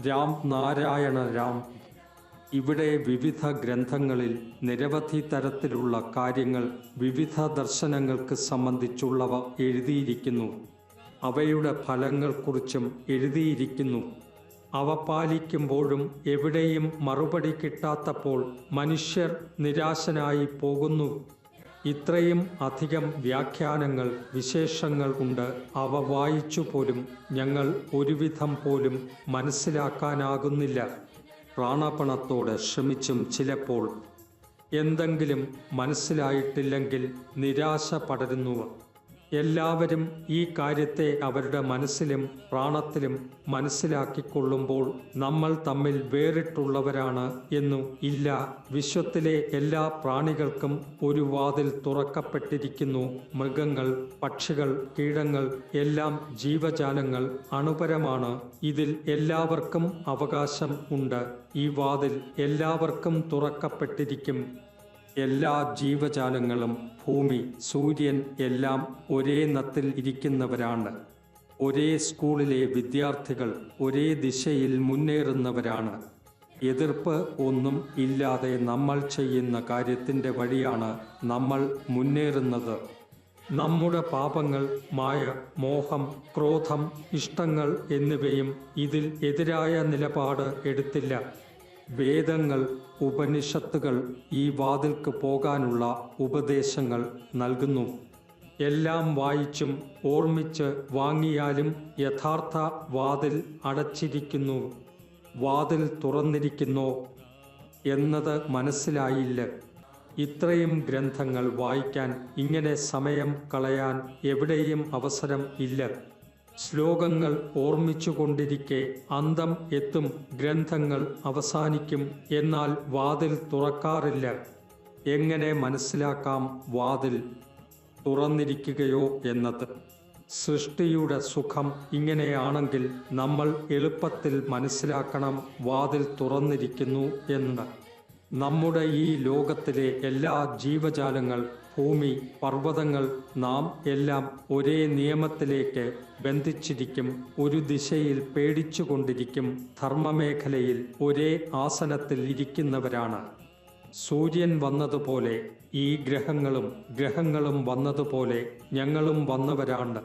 രാം നാരായണ രാം. ഇവിടെ വിവിധ ഗ്രന്ഥങ്ങളിൽ നിരവധി തരത്തിലുള്ള കാര്യങ്ങൾ വിവിധ ദർശനങ്ങൾക്ക് സംബന്ധിച്ചുള്ളവ എഴുതിയിരിക്കുന്നു. അവയുടെ ഫലങ്ങളെക്കുറിച്ചും എഴുതിയിരിക്കുന്നു. അവ പാലിക്കുമ്പോഴും എവിടെയും മറുപടി കിട്ടാത്തപ്പോൾ മനുഷ്യർ നിരാശനായി പോകുന്നു. ഇത്രയും അധികം വ്യാഖ്യാനങ്ങൾ, വിശേഷങ്ങൾ ഉണ്ട്. അവ വായിച്ചു പോലും ഞങ്ങൾ ഒരുവിധം പോലും മനസ്സിലാക്കാനാകുന്നില്ല. പ്രാണപണത്തോടെ ശ്രമിച്ചും ചിലപ്പോൾ എന്തെങ്കിലും മനസ്സിലായിട്ടില്ലെങ്കിൽ നിരാശ പടരുന്നു. എല്ലാവരും ഈ കാര്യത്തെ അവരുടെ മനസ്സിലും പ്രാണത്തിലും മനസ്സിലാക്കിക്കൊള്ളുമ്പോൾ നമ്മൾ തമ്മിൽ വേറിട്ടുള്ളവരാണ് എന്നു ഇല്ല. വിശ്വത്തിലെ എല്ലാ പ്രാണികൾക്കും ഒരു വാതിൽ തുറക്കപ്പെട്ടിരിക്കുന്നു. മൃഗങ്ങൾ, പക്ഷികൾ, കീടങ്ങൾ, എല്ലാം ജീവജാലങ്ങൾ അണുപരമാണ്. ഇതിൽ എല്ലാവർക്കും അവകാശം ഉണ്ട്. ഈ വാതിൽ എല്ലാവർക്കും തുറക്കപ്പെട്ടിരിക്കും. എല്ലാ ജീവജാലങ്ങളും, ഭൂമി, സൂര്യൻ എല്ലാം ഒരേ നത്തിൽ ഇരിക്കുന്നവരാണ്. ഒരേ സ്കൂളിലെ വിദ്യാർത്ഥികൾ ഒരേ ദിശയിൽ മുന്നേറുന്നവരാണ്. എതിർപ്പ് ഒന്നും ഇല്ലാതെ നമ്മൾ ചെയ്യുന്ന കാര്യത്തിൻ്റെ വഴിയാണ് നമ്മൾ മുന്നേറുന്നത്. നമ്മുടെ പാപങ്ങൾ, മായ, മോഹം, ക്രോധം, ഇഷ്ടങ്ങൾ എന്നിവയും ഇതിൽ എതിരായ നിലപാട് എടുത്തില്ല. വേദങ്ങൾ, ഉപനിഷത്തുകൾ ഈ വാതിൽക്ക് പോകാനുള്ള ഉപദേശങ്ങൾ നൽകുന്നു. എല്ലാം വായിച്ചും ഓർമ്മിച്ച് വാങ്ങിയാലും യഥാർത്ഥ വാതിൽ അടച്ചിരിക്കുന്നു. വാതിൽ തുറന്നിരിക്കുന്നോ എന്നത് മനസ്സിലായില്ല. ഇത്രയും ഗ്രന്ഥങ്ങൾ വായിക്കാൻ, ഇങ്ങനെ സമയം കളയാൻ എവിടെയും അവസരം ഇല്ല. ശ്ലോകങ്ങൾ ഓർമ്മിച്ചുകൊണ്ടിരിക്കെ അന്തം എത്തും. ഗ്രന്ഥങ്ങൾ അവസാനിക്കും. എന്നാൽ വാതിൽ തുറക്കാറില്ല. എങ്ങനെ മനസ്സിലാക്കാം വാതിൽ തുറന്നിരിക്കുകയോ എന്നത്? സൃഷ്ടിയുടെ സുഖം ഇങ്ങനെയാണെങ്കിൽ നമ്മൾ എളുപ്പത്തിൽ മനസ്സിലാക്കണം വാതിൽ തുറന്നിരിക്കുന്നു എന്ന്. നമ്മുടെ ഈ ലോകത്തിലെ എല്ലാ ജീവജാലങ്ങൾ, ഭൂമി, പർവ്വതങ്ങൾ, നാം എല്ലാം ഒരേ നിയമത്തിലേക്ക് ബന്ധിച്ചിരിക്കും. ഒരു ദിശയിൽ പേടിച്ചുകൊണ്ടിരിക്കും. ധർമ്മമേഖലയിൽ ഒരേ ആസനത്തിൽ ഇരിക്കുന്നവരാണ്. സൂര്യൻ വന്നതുപോലെ ഈ ഗ്രഹങ്ങളും വന്നതുപോലെ ഞങ്ങളും വന്നവരാണ്.